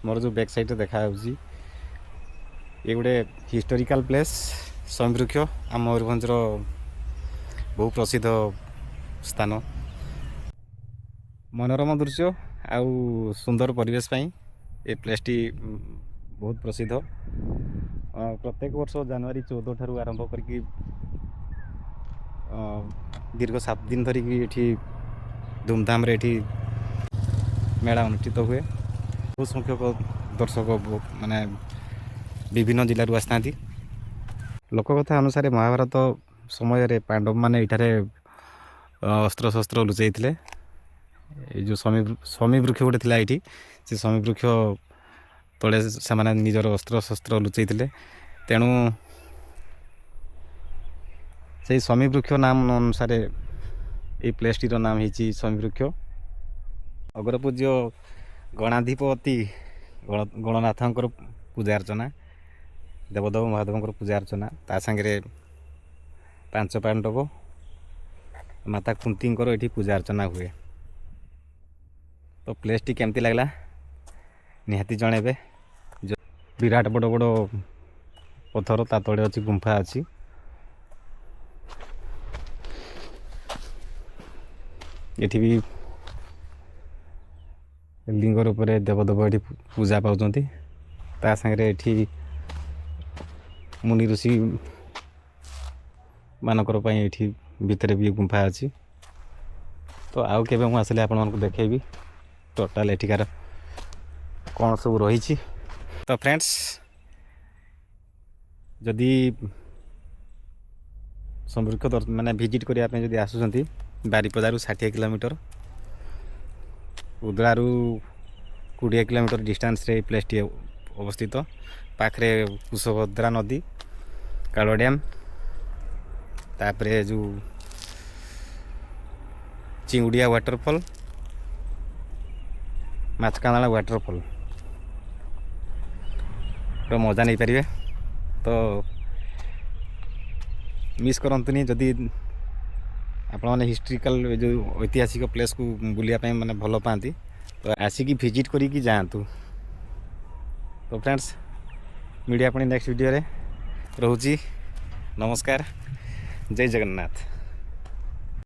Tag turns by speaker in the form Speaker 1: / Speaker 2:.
Speaker 1: मोर जो back side देखा ये गोटे हिस्टोरिकल प्लेस शमीवृक्ष आम मयूरभंजर बहु प्रसिद्ध स्थान मनोरम दृश्य आउ सुंदर परिवेश पाई ए प्लेस टी बहुत प्रसिद्ध प्रत्येक वर्ष जनवरी 14 ठारू आरंभ करके दीर्घ 7 दिन धरिकी ये धूमधाम रे मेला अनुष्ठित हुए। बहुत संख्यक दर्शक माने विभिन्न जिलूर आसता लोककथा अनुसार महाभारत समय रे पांडव माने इठारे अस्त्र शस्त्र लुचई जो शमी वृक्ष गोटे थिला ये से शमी वृक्ष तले से निजर अस्त्र शस्त्र लुचई तेणु से शमी वृक्ष नाम अनुसार ये प्लेस टीर नाम है शमी वृक्ष। अग्रपूज्य गणाधिपति गणनाथंकर पूजा अर्चना देवदेव महादेव पूजा अर्चना ता सांगे 5 पांडव माता कुंती ये पूजा अर्चना हुए। तो प्लेस टी केमती लगला निहाती जणेबे। जो विराट बड़ बड़ पत्थर ता तले अच्छी गुंफा अच्छी ये भी लिंग रूप में देवदेव ये पूजा पाँच ता सांगे ये मुनि ऋषि मानकर ये भितर भी गुंफा अच्छी। तो आउ के मुझे आसले आपण मानक देखेबी टोटाल एठिकार कौन सब रही। तो फ्रेंड्स जदि समृक्ष माने विजिट करने जदि आसुचंती बारिपदारू 60 किलोमीटर उदलारू 20 किलोमीटर डिस्टेंस रे प्लेस टी अवस्थित पाखरे कुशभद्रा नदी कालो डैम तापरे जो चिंगुड़िया वाटरफॉल माछकांदाला वाटरफॉल रो मजा नहीं पारे। तो मिस करंतुनी जदि आपण माने हिस्ट्रिकल जो ऐतिहासिक प्लेस को बुलिया पे माने भल पाती तो आसिकी विजिट करी जातु। तो फ्रेंड्स मीडिया अपनी नेक्स्ट वीडियो रे रहूची। नमस्कार, जय जगन्नाथ।